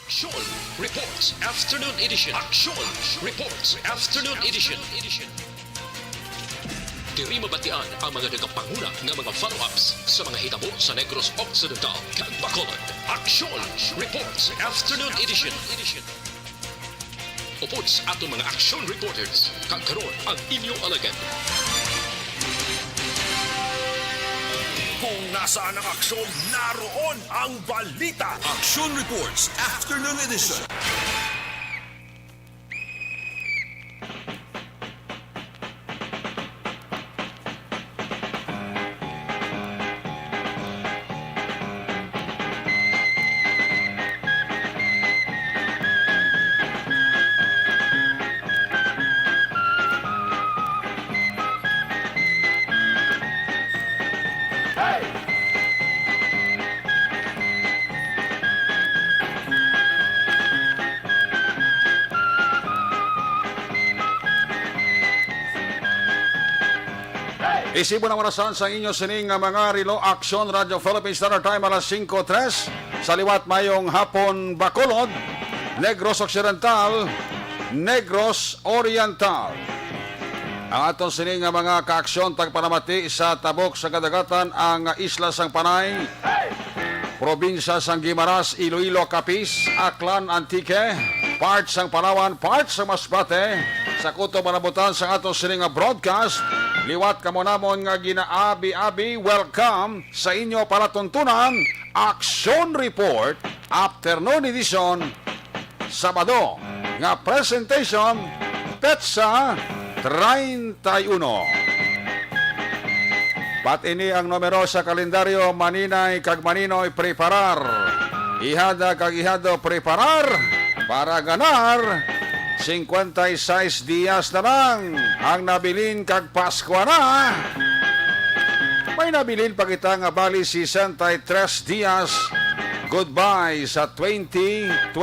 Action Reports Afternoon Edition. Action Reports Afternoon Edition. Diri mabatian ang mga nagapanguna ng mga follow-ups sa mga hitabo sa Negros Occidental kag Bacolod. Action Reports Afternoon Edition. Upod sa ato mga action reporters, kag karon ang inyong alagad. Kung nasaan ang aksyon, naroon ang balita. Action Reports Afternoon Edition. Isibo na marasan sa inyo sining nga mga rilo Action Radio Philippines Standard Time alas 5:03 sa liwat mayong hapon Bacolod, Negros Occidental, Negros Oriental. Ang atong sining nga mga kaaksyon tagpanamati sa tabok sa kadagatan ang isla sang Panay, probinsya sang Guimaras, Iloilo, Capiz, Aklan, Antique, parts sang Palawan, parts sang Masbate, sa kuto manabutan sa atong sining nga broadcast. Liwat kamo namon nga ginaabi-abi, welcome sa inyo palatuntunan Action Report Afternoon Edition Sabado nga presentation Petsa 31. Pat ini ang numero sa kalendaryo maninay kag maninoy preparar. Ihada kag ihado preparar para ganar 56 días na lang ang nabilin kag Pasko na. May nabilin pa kita nga bali 63 días. Goodbye sa 2021.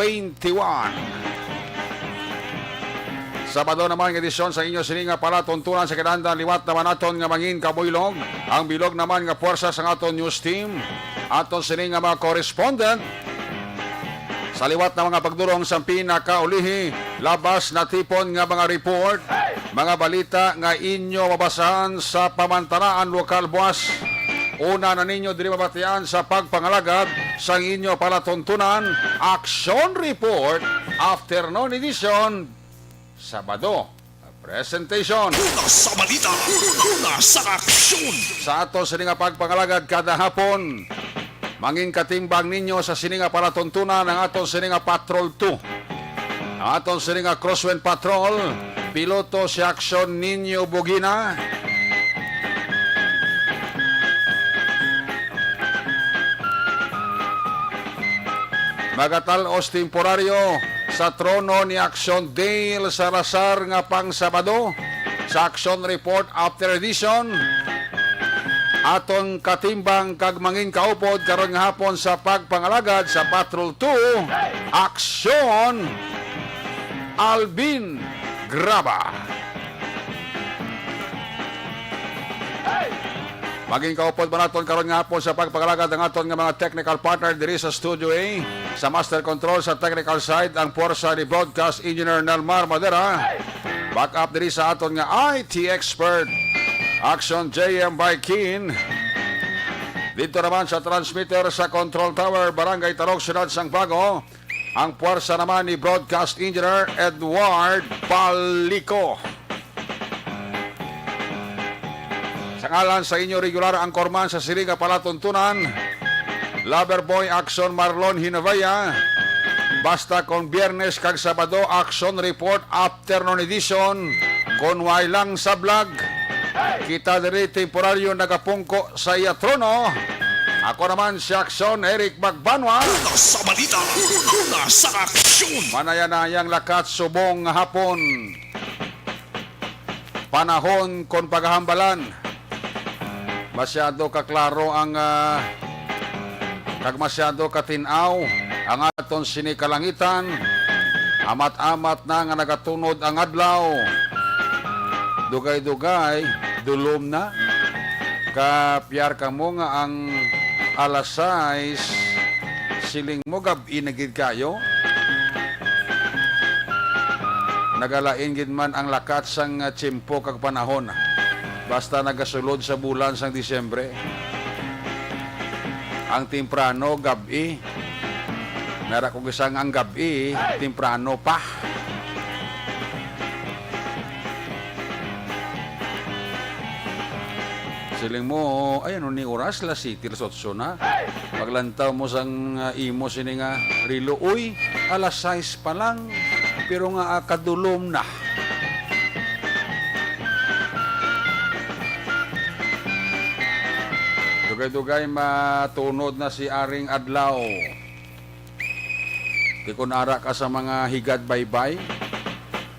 Sabado naman ng edisyon sa inyo sininga palatuntunan sa kinanda liwat naman aton nga mangin kabuylog. Ang bilog naman nga puwersa sa aton news team. Aton sininga mga correspondent sa liwat na mga pagdurong sa pinakaulihi, labas na tipon nga mga report, mga balita nga inyo mabasahan sa pamantaraan lokal buwas. Una na ninyo diri mabatian sa pagpangalagad sa inyo palatuntunan, Action Report Afternoon Edition, Sabado. Presentation. Una sa balita, una sa aksyon. Sa ato sa nga pagpangalagad kada hapon, mangin katimbang ninyo sa sininga palatuntunan ng aton sininga Patrol 2. Ang aton sininga Crosswind Patrol, piloto si Action Ninyo Bugina. Magatalos temporaryo sa trono ni Action Dale Salazar nga pang Sabado sa Action Report After Edition. Aton katimbang kag mangin kaupod karon nga hapon sa pagpangalagad sa Patrol 2, Aksyon Alvin Graba. Maging kaupod ba naton karon nga hapon sa pagpangalagad ang aton nga mga technical partner diri sa Studio A, sa Master Control sa technical side ang puwersa ni Broadcast Engineer Nelmar Madera. Back up diri sa aton nga IT expert Action JM by Keen. Dito naman sa transmitter sa Control Tower, Barangay Tarok, Siyudad Sangbago, ang puwersa naman ni Broadcast Engineer Edward Palico. Sa ngalan sa inyo regular ang korman sa silinga palatuntunan, Loverboy Action Marlon Hinavaya. Basta kon Biyernes kag Sabado, Action Report Afternoon Edition, konway lang sa vlog. Kita diri temporaryo nagapungko sa iya trono. Ako naman si Action Eric Magbanwa. Una sa balita, una sa aksyon. Manayanayang lakat subong nga hapon. Panahon kon paghambalan. Masyado kaklaro ang kag masyado katinaw ang aton sinikalangitan. Amat-amat na nga nagatunod ang adlaw. Dugay-dugay, dulom na. Kapyar ka mo nga ang alas 6, siling mo gabi nagid kayo. nagalain gid man ang lakat sang tiyempo kag panahon. Basta nagasulod sa bulan sang Disyembre. Ang temprano gabi. Nara kung isang ang gabi, temprano pa. Siling mo, ayan ni oras la City Sotso na. Paglantaw mo sang imo sini nga rilo, uy, alas 6 pa lang, pero nga kadulom na. Dugay-dugay matunod na si Aring Adlaw. Di kun ara ka sa mga higad baybay,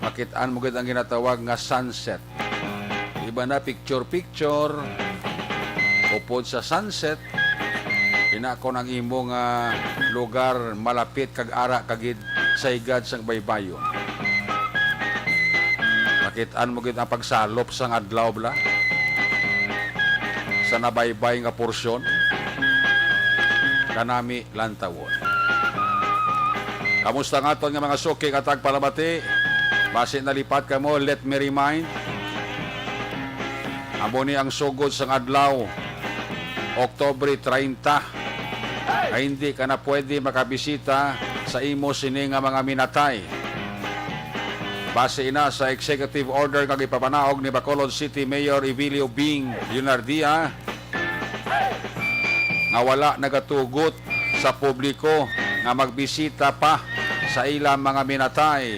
makitaan mo gid ang ginatawag nga sunset. Iba na picture-picture, upod sa sunset, inako ng imong lugar malapit kag ara kagid sa higad sang baybayon. Makitaan mo gid ang pagsalop sang adlaw bla sa nabaybay nga porsyon kanami lantawon. Kamusta nga aton nga mga suki katag palabati? Base nalipat ka mo, let me remind. Amo ni ang sugod sang adlaw, Oktubre 30. Ay hindi ka na pwede makabisita sa imo sini nga mga minatay. Base ina sa executive order kag ipapanaog ni Bacolod City Mayor Evilio Bing Leonardia nga wala nagatugot sa publiko nga magbisita pa sa ilang mga minatay.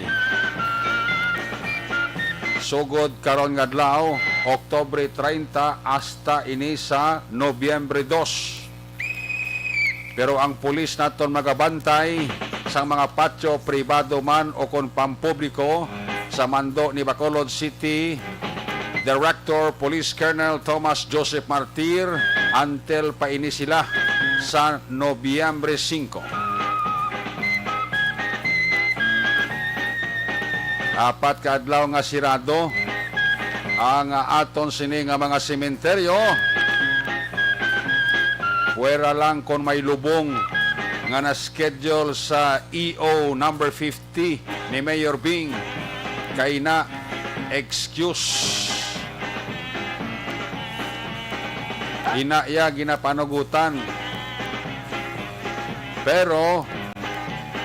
Sugod karon nga adlaw, Oktubre 30 hasta ini sa Nobyembre 2. Pero ang pulis naton magabantay sa mga patio pribado man o kon pampubliko sa mando ni Bacolod City Director Police Colonel Thomas Joseph Martir until paini sila sa Nobyembre 5. Apat ka adlaw nga sirado ang aton sini nga mga sementeryo. Puwera lang kung may lubong nga na-schedule sa EO number 50 ni Mayor Bing. Kay na excuse. Inaya ginapanagutan. Pero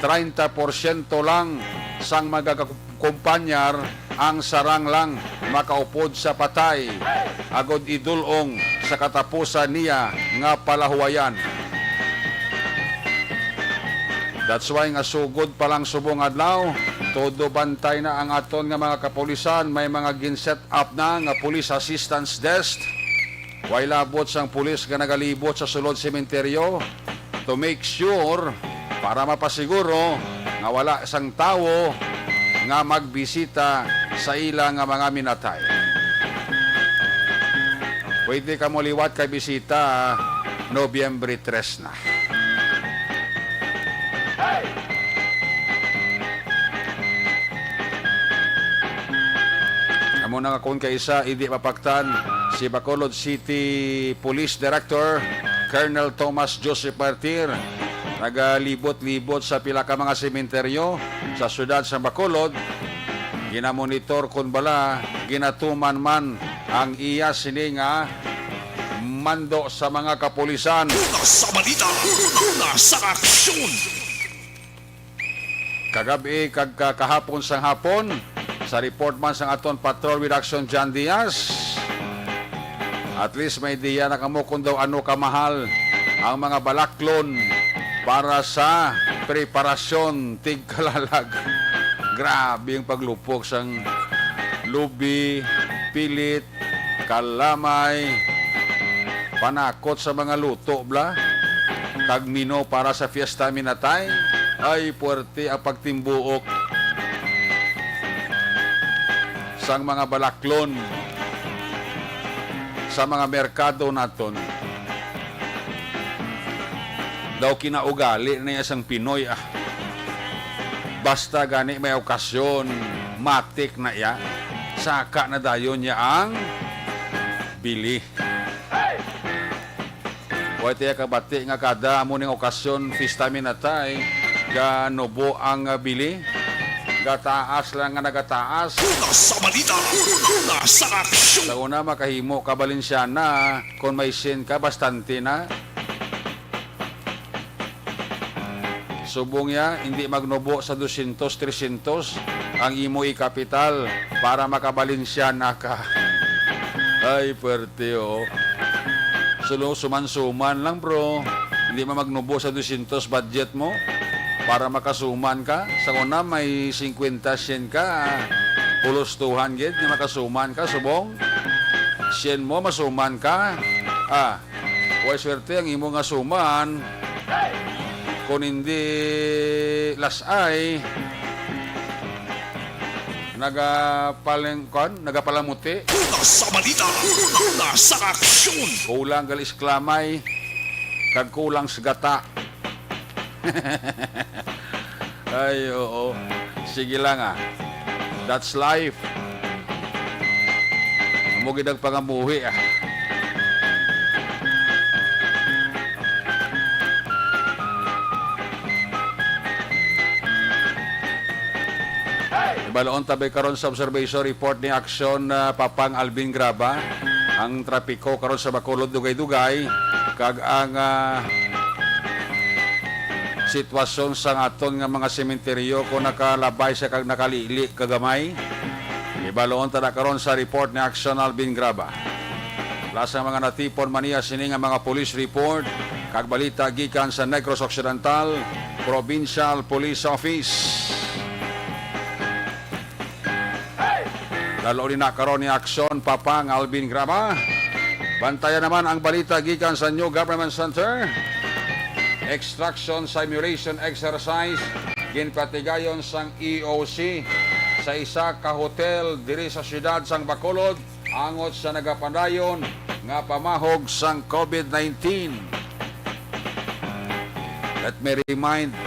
30% lang sang magakakumpanyar ang sarang lang makaupod sa patay agod idulong sa katapusan niya nga palahuwayan. That's why nga sugod pa lang subong adlaw, todo bantay na ang aton nga mga kapulisan, may mga ginset up na nga police assistance desk. Way labot sang pulis nga nagalibot sa sulod sementeryo to make sure para mapasiguro nga wala sang tawo nga magbisita sa ilang nga mga minatay. Pwede ka mo liwat kay bisita Nobyembre 3 na. Amo na nga kung kaisa, hindi mapaktan si Bacolod City Police Director Colonel Thomas Joseph Martir. Nagalibot-libot sa pila ka mga sementeryo sa syudad sa Bacolod. Ginamonitor kung bala, ginatuman man ang iya sini nga mando sa mga kapulisan. Una sa balita, una sa aksyon. Kagabi kag kahapon sang hapon, sa report man sang aton Patrol with Action John Diaz, at least may diya na kamo kung daw ano kamahal ang mga balaklon para sa preparasyon tigkalalag. Grabe yung paglupok sang lubi, pilit, kalamay, panakot sa mga luto bla, kagmino para sa fiesta minatay. Ay puwerte ang pagtimbuok sang mga balaklon sa mga merkado naton. Daw kinaugali na isang Pinoy basta gani may okasyon matik na ya saka na dayon niya ang bili. Pwede ya kabati nga kada mo ning okasyon fiesta minatay ganubo ang bili gataas lang nga nagataas. Una sa balita, una sa aksyon. Sa una, makahimo ka Balinsyana. Kung may sin ka, bastante na. Subong ya, hindi magnubo sa 200, 300 ang imo kapital para makabalinsyana ka. Ay, puwerte oh. Suman-suman lang bro. Hindi magnubo sa 200 budget mo para makasuman ka. Sa una, may 50 yen ka. Pulos 200, hindi makasuman ka, subong. Yen mo, masuman ka. Huwag swerte ang imo nga suman. Kung hindi lasay, nagapalamuti. Una sa balita, una sa aksyon. Kulang galis klamay, kag kulang sa gata. Ay, oo. Sige lang That's life. Mugid ang pangamuhi Baloon tabay karon sa observation report ni Aksyon Papang Alvin Graba. Ang trapiko karon sa Bacolod dugay-dugay kag ang sitwasyon sa aton nga mga sementeryo kung nakalabay sa kag nakalili kagamay. Ibaloon tada karon sa report ni Aksyon Alvin Graba. Lasa mga natipon maniya sini nga mga police report kag balita gikan sa Negros Occidental Provincial Police Office. Lalo ni nakaroon ni Aksyon Papang Alvin Graba. Bantayan naman ang balita gikan sa New Government Center. Extraction simulation exercise ginpatigayon sang EOC sa isa ka hotel diri sa siyudad sang Bacolod angot sa nagapadayon nga pamahog sang COVID-19. Let me remind,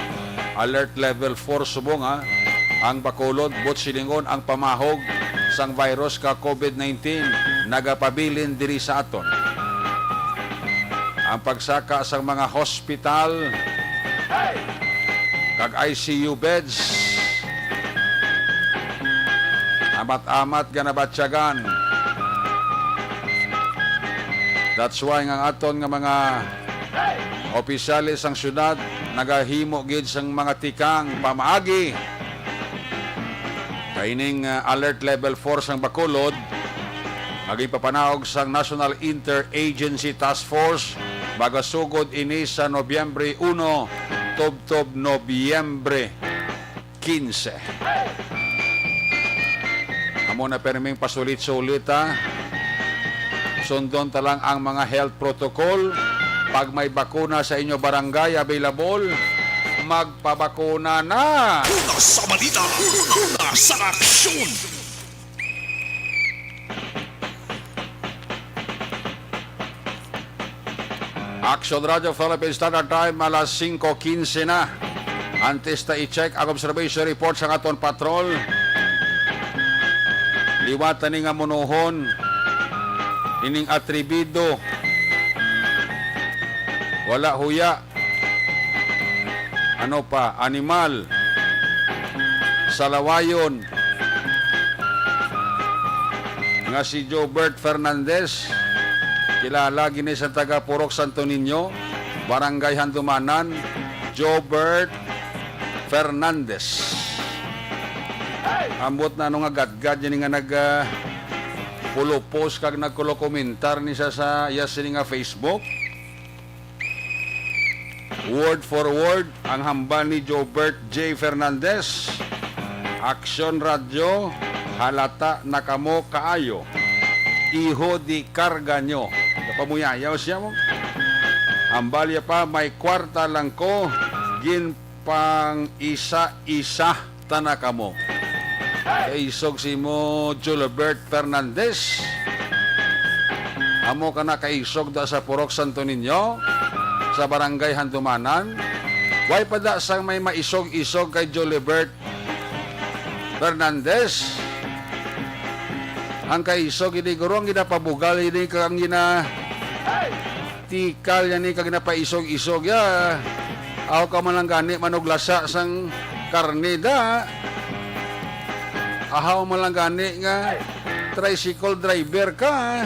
alert level 4 subong ang Bacolod but silingon ang pamahog sang virus ka COVID-19 nagapabilin diri sa aton. Ang pagsaka sang mga hospital kag ICU beds amat-amat ganabatsyagan. That's why nga aton nga mga opisyalis sang syudad nagahimo gid sang mga tikang pamaagi. Kaining alert level 4 sang Bacolod, maging papanaog sang National Interagency Task Force magasugod ini sa Nobyembre 1 tubtob Nobyembre 15. Amo na perming pasulit-sulit Sundon talang ang mga health protocol. Pag may bakuna sa inyo barangay available, magpabakuna na. Una sa balita, una sa aksyon. Action Radio Philippine Standard Time alas 5:15 na. Antes ta i-check ang observation report sa aton patrol. Liwatan ni nga monohon ining atribido. Wala huya. Ano pa? Animal. Salawayon. Nga si Jobert Fernandez. Kilala gini sa taga Purok Santo Niño, Barangay Handumanan, Jobert Fernandez. Ambot na nga gadgad yan nga pulupos kag nagkulo komentar ni sa yasin nga Facebook. Word for word ang hamba ni Jobert J. Fernandez. Aksyon Radio, halata na kamo kaayo. Iho di karga nyo. Pamuyayaw siya mo. Ambalya pa, may kwarta lang ko. Ginpang isa-isa tanaka mo. Kaisog si mo Julibert Fernandez. Amo ka na kaisog da sa Purok Santo Niño, sa Barangay Handumanan. Way pa da sang may maisog-isog kay Julibert Fernandez. Ang kaisog, hindi gurong ginapabugal, hindi kang tikal, hindi kang ginapaisog-isog. Aw ka man lang gani, manuglasa sang karne da. Ahaw mo lang gani nga tricycle driver ka.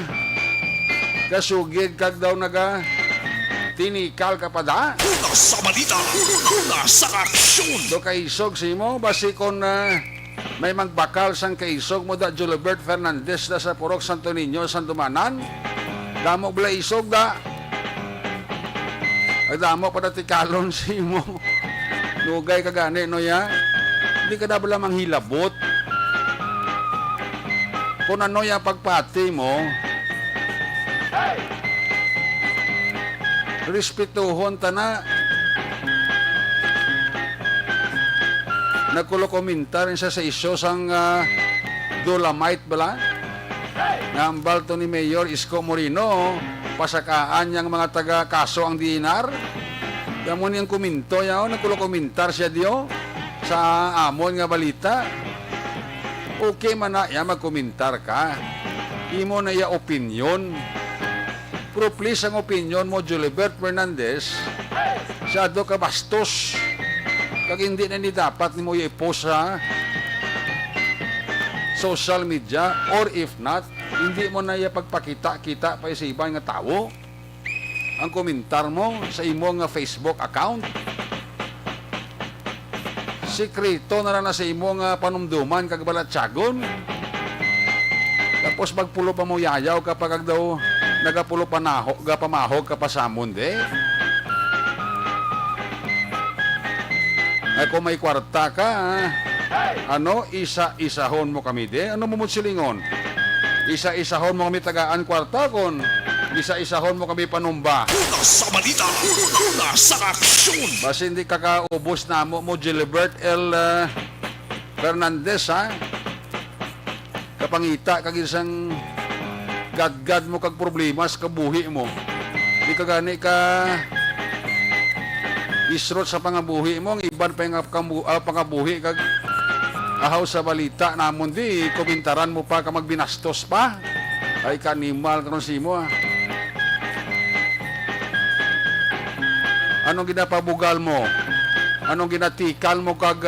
Kasugid kag daw naga tinikal ka pa da. Una sa balita, una sa aksyon. Do kaisog si mo basi kon may magbakal sang kaisog mo da Julibert Fernandez da sa Purok Santo Niño San Dumanan. Damo bala isog da. Ay damo pa dati kalon si mo. Nugay ka gani no ya. Hindi ka na bala manghilabot. Kung ano yung pagpati mo, respetuhon ta na. Nagkulo komentar siya sa isyo sang Dolomite bala. Ngambal to ni Mayor Isko Moreno, pasakaan niyang mga taga-kaso ang dinar. Gamon niyang kuminto yaw, nagkulo komentar siya diyo sa amon nga balita. Okay man na, ya magkomentar ka. Imo na ya opinion. Pero please ang opinion mo, Julibert Fernandez, siyado ka bastos. Kag hindi na ni dapat ni mo i-post sa social media or if not, hindi mo na ya pagpakita-kita pa sa ibang nga tao. Ang komentar mo sa imo nga Facebook account. Sikreto na sa imo nga panumduman kag balatsagon. Tapos magpulo pa mo yayaw kapag daw nagapulo panahog pamahog ka pa samon de. Ay kung may kwarta ka, isa-isahon mo kami de. Ano mo silingon? Isa-isahon mo kami tagaan kwarta kon isa-isahon mo kami panumba. Una sa balita, una sa aksyon. Basta hindi kakaubos na mo Gilbert L. Fernandez ha. Kapangita kag isang gadgad mo kag problema sa kabuhi mo. Di ka gani ka isrot sa pangabuhi mo. Ang iban pa yung pangabuhi kag ahaw sa balita namon di komentaran mo pa ka magbinastos pa. Ay kanimal karon si mo ha. Anong ginapabugal mo? Anong ginatikal mo kag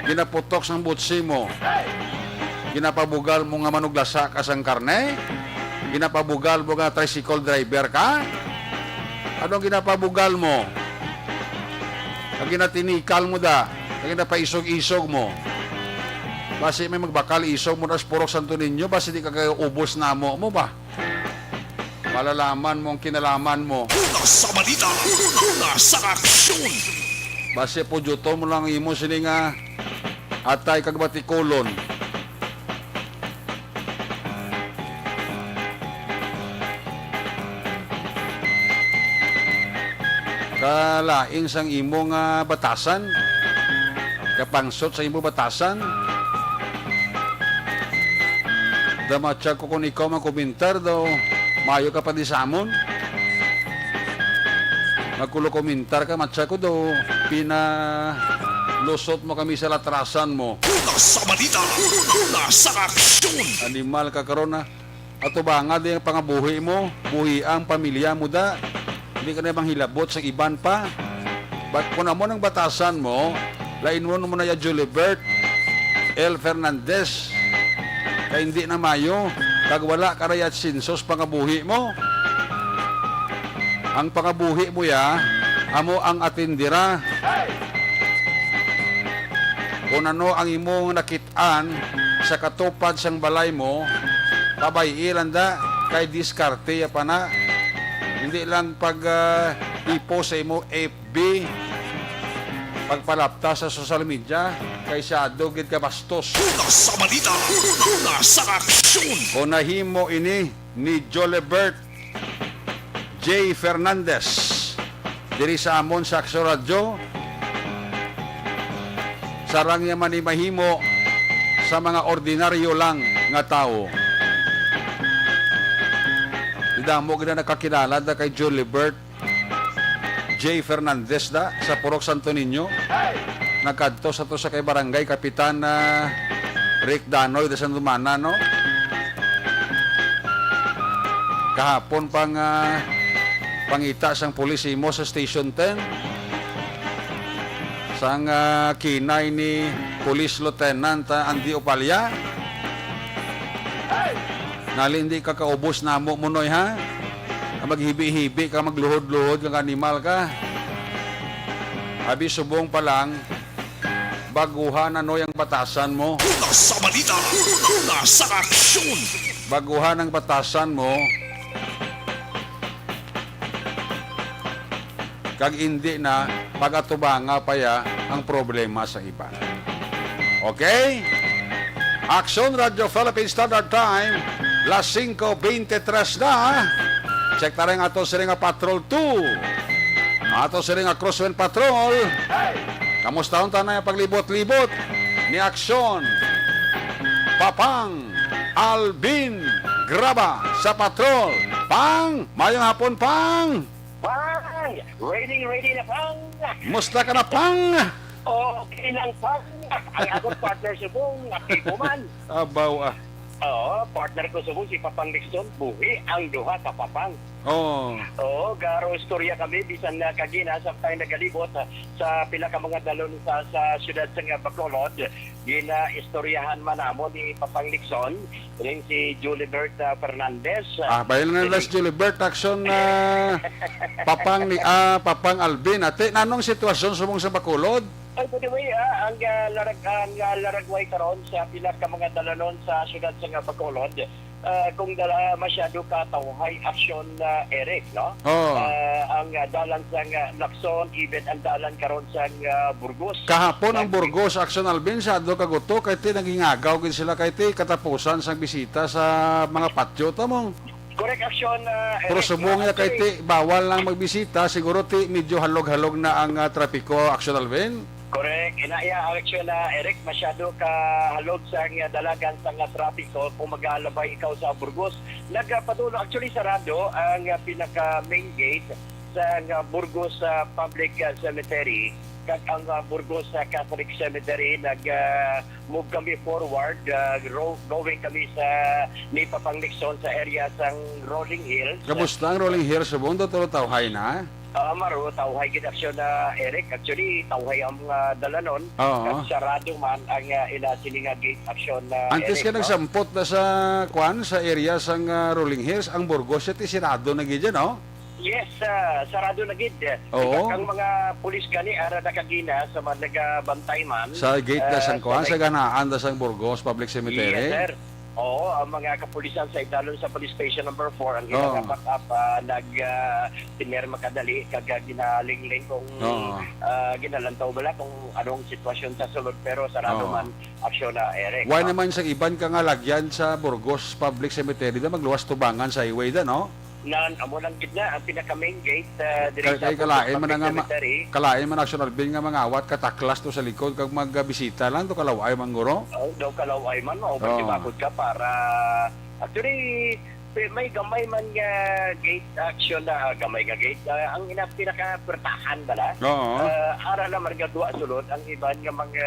ginaputok sang butsi mo? Ginapabugal mo nga manuglasa ka sang karne? Ginapabugal mo nga tricycle driver ka? Anong ginapabugal mo? Ang ginatinikal mo da? Ang ginapaisog-isog mo? Basi may magbakal isog mo na sa Purok Santo Niño, basi di ka kayo ubos na mo ba? Malalaman mo ang kinalaman mo. Una sa balita, una sa aksyon. Base po juto mo lang imo sini nga atay kag batikolon. Kalaing sang imo nga batasan. Kapangsot sa imo batasan. Damatsyag ko kung ikaw magkomentar daw. Mayo ka pa di samon. Nagkulo komentar ka, matsa ko daw, pinalusot mo kami sa latrasan mo. Una sa balita, una sa aksyon. Animal ka karon na. Ato ba nga di ang pangabuhi mo, buhi ang pamilya mo da. Hindi ka na bang hilabot sa iban pa. Ba't kung mo ng batasan mo, lain mo na ya Julibert L. Fernandez. Kaya hindi na mayo. Kag wala karayat sinsos pangabuhi mo. Ang pangabuhi mo ya, amo ang atindira. Kung ano ang imong nakitaan sa katupad sang balay mo, tabay ilanda kay diskarte ya pa na. Hindi lang pag ipost sa imo FB, pagpalapta sa social media, kay shadow gid ka bastos. Una sa balita, una sa aksyon. O nahimo ini ni Julibert J. Fernandez diri sa amon sa Aksyon Radyo. Sarang niya man mahimo sa mga ordinaryo lang nga tao. Idamo gina nakakilala da kay Julibert J. Fernandez da sa Purok Santo Niño. Nagkadto sa to sa kay Barangay Kapitan Rick Danoy de San Dumana, no? Kahapon pang pangita sang pulis mo sa Station 10. sang kinay ni Police Lieutenant Andy Opalya. Nali hindi ka kaubos na mo munoy ha. Maghibi-hibi ka, magluhod-luhod kang animal ka. Abi subong pa lang, baguhan ano yung batasan mo. Una sa balita, una sa aksyon. Baguhan ang batasan mo, kag hindi na pagatubanga pa ya ang problema sa iba. Okay? Action Radio Philippine Standard Time, las 5:23 na. Check na rin ato sa ring Patrol 2. Ato sa ring Crosswind Patrol. Kamusta ang tanay ang paglibot-libot ni Aksyon Papang Alvin Graba sa Patrol. Pang! Mayong hapon, Pang! Pang! Ready na, Pang! Musta ka na, Pang? Okay lang, Pang! Ang akong partner subong, nakipuman. Abaw ah. Oo, partner ko subong si Papang Nixon, buhi ang duha ka Papang. Oh. Oo, garo istorya kami, bisan na kagina sa tayo nagalibot sa pila ka mga dalon sa syudad sa Bacolod. Gina istoryahan man namo ni Papang Nixon, rin si Julibert Fernandez. Bayan na las Julibert Action na Papang Alvin. Ate, nanong sitwasyon sumong sa Bacolod? By the way, ang laragway karon sa pila ka mga dalanon sa syudad sa Bacolod, kung masyado ka tawhay aksyon Eric, no? Oh. Ang dalan sa Lacson, even ang dalan karon sa Burgos. Kahapon ang Burgos Action Alvin sa adto kaguto kay ti nagingagaw gid sila kay ti katapusan sang bisita sa mga patio tamong. Correct action Eric. Pero subong niya kay ti bawal lang magbisita, siguro ti medyo halog-halog na ang trapiko Action Alvin. Correct. Inaya ang aksyon Eric, masyado ka halog sa dalagan sa trapiko kung mag-aalabay ikaw sa Burgos. Nagpatuloy, actually sarado ang pinaka main gate sa Burgos Public Cemetery. Kag ang Burgos Catholic Cemetery, nag-move kami forward, going kami sa ni Papang Nixon sa area sang Rolling Hills. Kamusta ang Rolling Hills subong do tawhay na? Maro, tawhay gid aksyon Eric. Actually, tawhay ang dalanon. Oo. Kasi sarado man ang ila sininga gate aksyon Antes ka Eric. nagsampot na sa sa area sang Rolling Hills, ang Burgos ti sirado na gid no? Yes, sarado na gid. Oo. Ang mga pulis gani ara na kagina sa mga nagabantay man. Sa gate na sang sa sa ganaan da sang Burgos Public Cemetery. Yes, sir. Oo, ang mga kapulisan sa idalon sa police station number 4 ang Oo. ginagapak up, pinerma kadali kag ginalingling kung Oo. ginalantaw bala kung anong sitwasyon sa sulod, pero sarado Oo. man aksyon na Eric. Why naman sa iban ka nga lagyan sa Burgos Public Cemetery da magluwas tubangan sa highway da no? Amo lang gid na ang pinaka main gate dire Kay sa kalain man Public nga Cemetery. kalain man Action Alvin nga mga awat kataklas to sa likod kag magbisita lang to kalaway man guro. Daw kalaway man o bakod ka para actually may gamay man nga gate action na gamay nga gate ang pinaka-pertahan bala. Oo. Ara na margadua sulod ang iban nga mga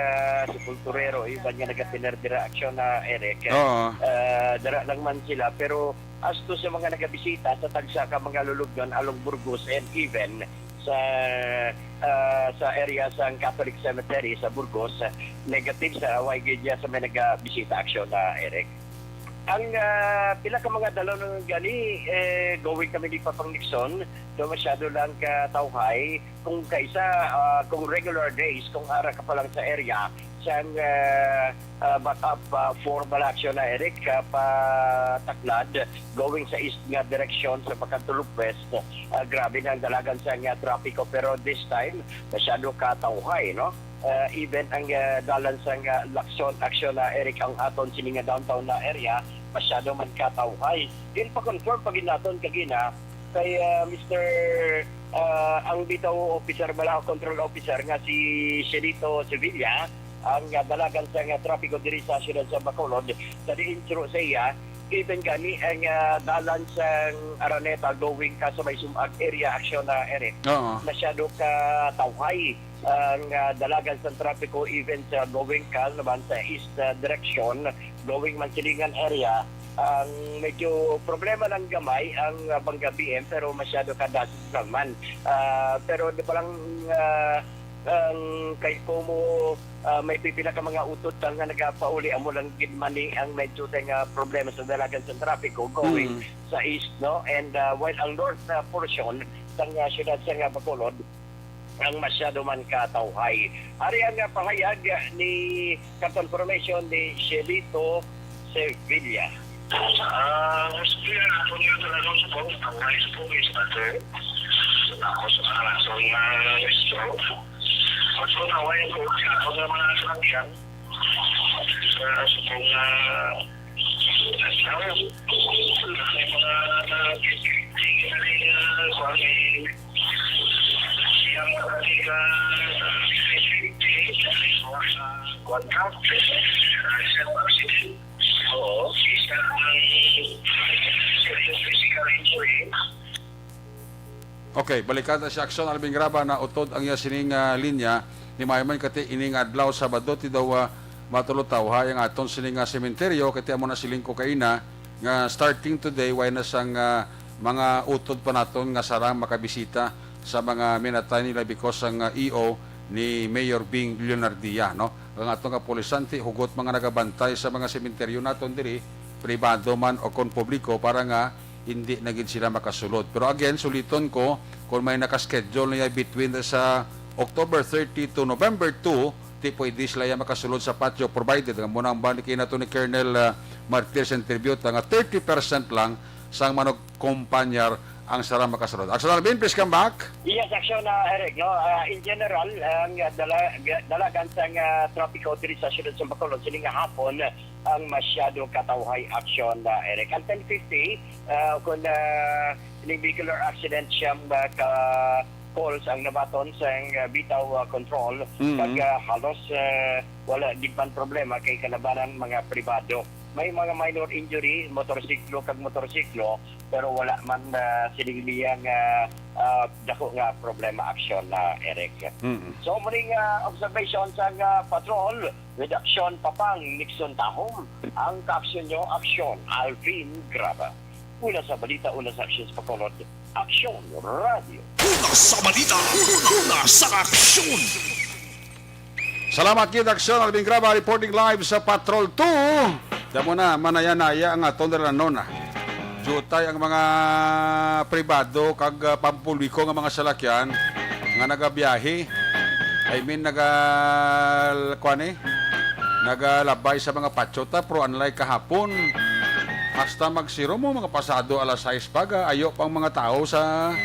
sepulturero, iban nga nagapinerdira action na Eric. Oo. Dara lang man sila, pero as to sa mga nagabisita sa tagsa ka mga lulugdan along Burgos and even sa area sa Catholic Cemetery sa Burgos, negative sa YG sa may nagabisita action na Eric. Ang pila ka mga dalaw ng gani, going kami ni Papang Nixon, do masyado lang katawhay. Kung kaisa, kung regular days, kung ara ka pa lang sa area, siyang backup for Balaksyon na Eric, pa Taklad, going sa east nga direction sa Pagkantulog West. Grabe na ang dalagan sa nga trapiko, pero this time, masyado katawhay, no? Even ang dalan sa Lacson action na Eric ang aton sininga downtown na area, masyado man katawhay. Din pa confirm pagin naton kagina kay Mr. Ang bitaw officer bala control officer nga si Sherito Sevilla ang dalagan sa trapiko diri sa siyudad sa Bacolod sa diintro sa iya. Even gani ang dalan sa Araneta going ka sa may sumag area action na Eric. Oo. Masyado ka tawhay ang dalagan sa trapiko even sa going ka naman sa east direction, going Mansilingan area. Ang medyo problema ng gamay ang Bangga BM pero masyado ka dasit naman. Pero di pa lang ang kay Como may pipila ka mga utot nga nagapauli amo lang gid mani ang medyo nga problema sa dalagan sa trapiko going sa east, no, and while ang north portion sa siyudad sa Bacolod ang masyado man katawhay. Ari ang pahayag ni Captain Formation ni Shelito Sevilla. Sebenarnya aku ni adalah sebab awal sebab itu aku sekarang soalnya itu aku awal yang aku dah mana sekian sebabnya saya yang ketika kontrak Okay, balikan na si Aksyon Alvin Graba na utod ang iya sining linya ni Mayman kati ining adlaw Sabado ti daw matulutaw hayang aton sining sementeryo kati amo na siling ko kaina nga starting today way na sang mga utod pa naton nga sarang makabisita sa mga minatay nila because ang EO ni Mayor Bing Leonardia, no? Ang atong kapulisanti hugot mga nagabantay sa mga sementeryo naton diri pribado man o kon publiko para nga hindi na gid sila makasulod. Pero again, suliton ko kung may nakaschedule niya between sa October 30 to November 2, di pwede sila yan makasulod sa patio provided. Ang munang bani kayo na to ni Colonel Martires interview, nga 30% lang sang manog kumpanyar ang sarang makasulod. Action Alvin, please come back. Yes, Action Eric, no, in general ang dalagan sa tropical diri sa siyudad sa Bacolod sining hapon ang masyado katawhay action Eric. Ang 10:50 kung vehicular accident siyang calls ang nabaton sa bitaw control kag halos wala di pan problema kay kalabanan mga pribado. May mga minor injury, motorsiklo kag motorsiklo, pero wala man siniliyang dako nga problema action Eric. So muling observation sa patrol with Action Papang Nixon Tahom. Ang ka-action nyo, Action Alvin Graba. Una sa balita, una sa Action sa Bacolod, Action Radio. Una sa balita, una sa aksyon. Salamat kid Action Alvin Graba reporting live sa Patrol 2. Damo na manayanaya ang aton nona. Jutay ang mga pribado kag pampubliko nga mga salakyan nga nagabiyahe. I mean nagalabay sa mga patsota pero unlike kahapon hasta magsiro mo mga pasado alas 6 paga ayo pang mga tao sa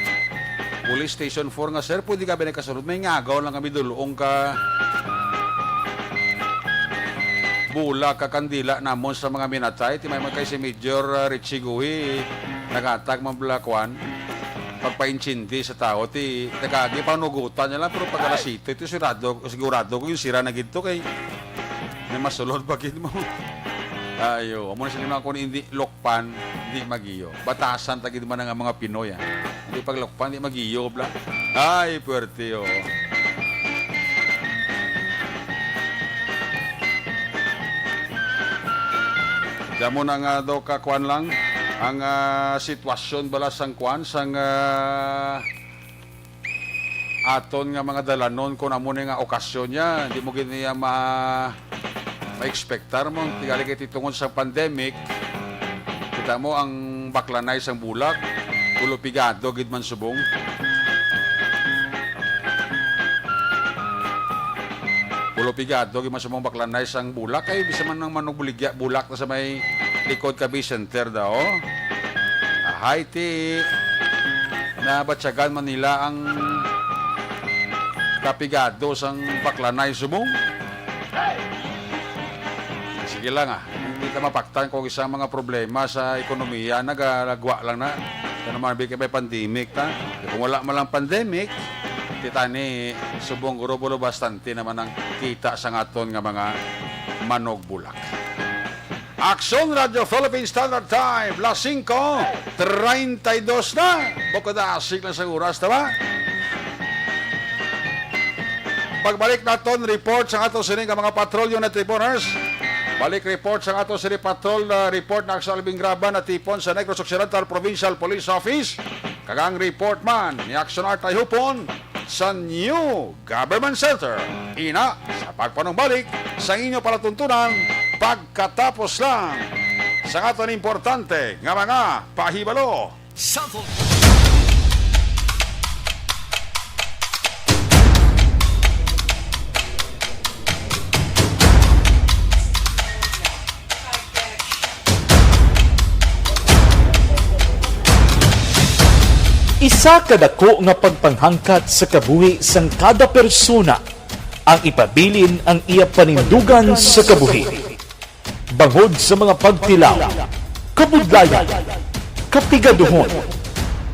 Police Station 4 nga sir pwede ka ba nakasunod may ngagaw lang kami dulong ka bula kakandila namon sa mga minatay ti may magkay si Major Richie Guhi nagatag mabulakwan pagpainchindi sa tao ti nagagi panugutan niya lang pero pag alas 7 ito sigurado ko yung sira na ginto kay may masulod bakit mo ayo amo na sila kung hindi lokpan hindi magiyo batasan tagid man nga mga Pinoy hindi pag lokpan hindi magiyo bla ay puwerte Damo na nga daw kakuan lang ang sitwasyon bala sang kuan sang aton nga mga dalanon kung amo nga okasyon niya hindi mo giniya ma-expectar mo tigali kay titungod sa pandemic kita mo ang baklanay sang bulak ulo pigado gid man subong ulo pigado gid man subong baklanay sang bulak kay bisa man nang manugbuligya bulak na sa may likod Kabi Center daw Haiti na batsagan man nila ang kapigado sang baklanay subong sige lang hindi ka mapaktan kung isang mga problema sa ekonomiya nagalagwa lang na ito naman bigay may pandemic ta kung wala man lang pandemic titani subong gurubulo bastante naman ang kita sa aton nga mga manog bulak. Action Radio Philippine Standard Time las 5:32 na bukod-asik lang sa oras tama pagbalik naton report sa ato sining mga patrol unit reporters balik report sa ato sining patrol report na Action Alvin Graba na tipon sa Negros Occidental Provincial Police Office kagang report man ni Action Art Hupon sa New Government Center. Ina sa pagpanumbalik sa inyo palatuntunan pagkatapos lang sa aton importante nga mga pahibalo. Isa kadako nga pagpanghangkat sa kabuhi sang kada persona ang ipabilin ang iya panindugan sa kabuhi. Bangod sa mga pagtilaw, kabudlayan, kapigaduhon,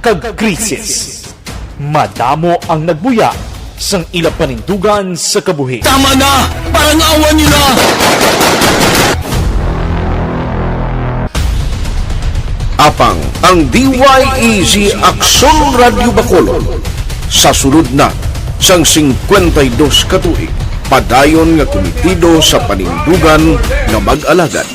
kag krisis. Madamo ang nagbuya sang ila panindugan sa kabuhi. Tama na! Parang awan nyo na! Apang ang DYEZ Aksyon Radio Bacolod sa sulod na sang 52 katuig padayon nga komitido sa panindugan nga mag-alagad.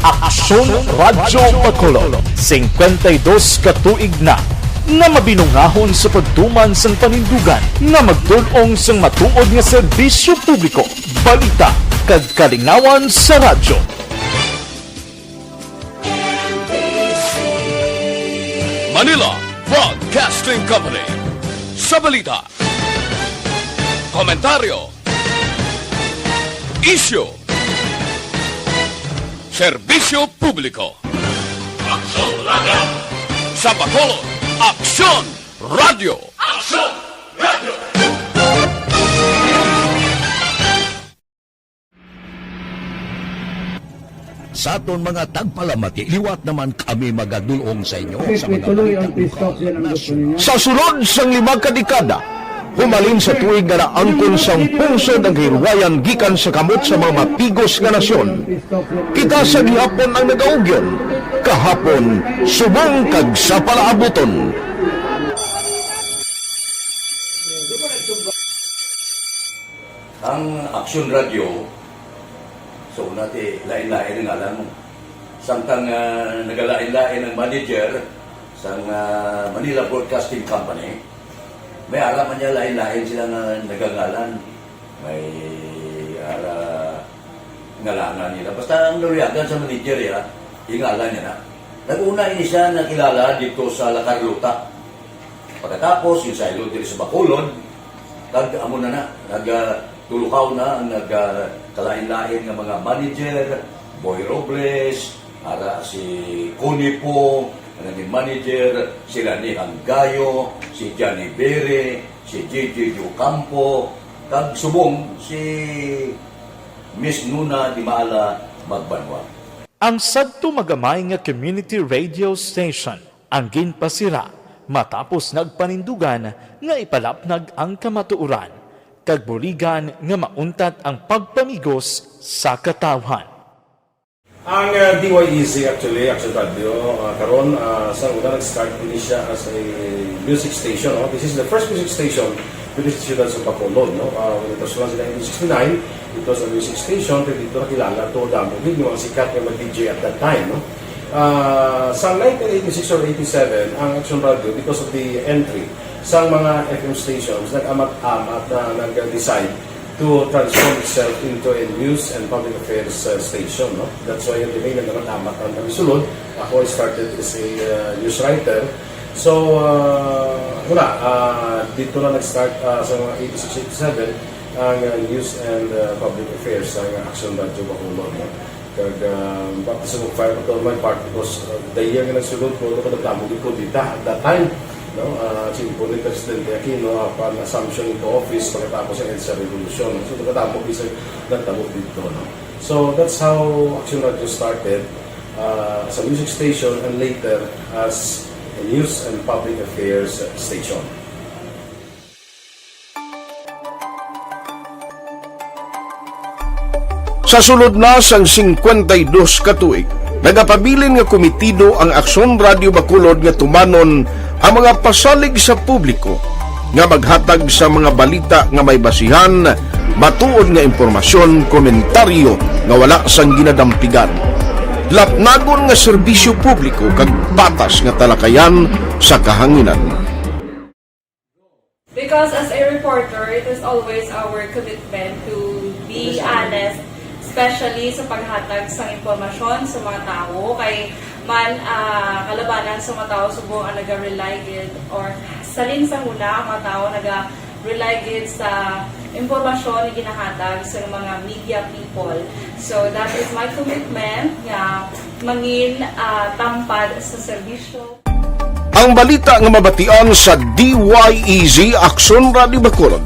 Aksyon Radio Bacolod 52 katuig na nga mabinungahon sa pagtuman sang panindugan nga magdulong sang matuod nga serbisyo publiko, balita kag kalingawan sa radyo. Manila Broadcasting Company. Sa balita, komentaryo, isyu, serbisyo publiko. Aksyon Radio! Sa Bacolod, Aksyon Radio! Aksyon Radio! Sa aton mga tagpalamati, liwat naman kami magadulong sa inyo sa mga Tuloy ang peace yan ang gusto ninyo. Sa sulod sang 5 kadekada, humalin sa tuig nga naangkon sang pungsod ang hirwayan gikan sa kamot sa mga mapigos nga nasyon. Kita sa gihapon ang nagaugyon, kahapon subong kag sa palaabuton. Ang Aksyon Radio, so nati lain-lain ang alam mo. Samtang nagalain-lain ang manager sa Manila Broadcasting Company, may alaman niya lain-lain sila na nagangalan. May ngalangan nila. Basta ang naluyagan sa manager ya, ingalan niya na. Nag-una ini siya nakilala dito sa La Carlota. Pagkatapos, yung sa ilo dito sa Bacolod, amo na nagtulukaw na ang nagkalain-lain ng mga manager, Boy Robles, ara si Cunipo, naging manager, sila ni Hanggayo, si Johnny Bere, si JJ Ocampo, kag subong si Miss Nuna Di Maala Magbanwa. Ang sadto magamay nga community radio station ang ginpasira matapos nagpanindugan nga ipalapnag ang kamatuuran kag buligan nga mauntat ang pagpamigos sa katawhan. Ang DYEZ actually, Aksyon Radio, karon sa una nag-start din siya as a music station. No? This is the first music station with the students of Bacolod. No? When it was launched in 1969, it was a music station. Pero dito nakilala to Damogin, yung mga sikat na mag-DJ at that time. No? Sa 1986 or 87, ang Aksyon Radio, because of the entry sa mga FM stations, nag-amat-amat na nag-decide to transform itself into a news and public affairs station. No? That's why yung dinay na naman-amat ang nagsulod. Ako started as a news writer. So, dito na nag-start sa mga 86-87 ang news and public affairs ang Aksyon Radio Bacolod. No? Kag baptism of fire to my part because the year nga nagsulod ko, nagdamugin ko dito at that time. No, simple ni Presidente Aquino upon assumption into office pagkatapos ng EDSA Revolution. So, nagdamog dito. No? So, that's how Aksyon Radio started as a music station and later as a news and public affairs station. Sa sulod na sang 52 katuig, nagapabilin nga komitido ang Aksyon Radio Bacolod nga tumanon ang mga pasalig sa publiko nga maghatag sa mga balita nga may basihan, matuod nga impormasyon, komentaryo nga wala sang ginadampigan. lapnagon nga serbisyo publiko kag patas nga talakayan sa kahanginan. Because as a reporter, it is always our commitment to be honest, especially sa paghatag sa impormasyon sa mga tao, kay man kalabanan sa mga tao subong ang naga-rely gid or salin sa huna ang mga tao naga-rely gid sa impormasyon na ginahatag sa mga media people. So that is my commitment nga mangin tampad sa serbisyo. Ang balita nga mabatian sa DYEZ Aksyon Radio Bacolod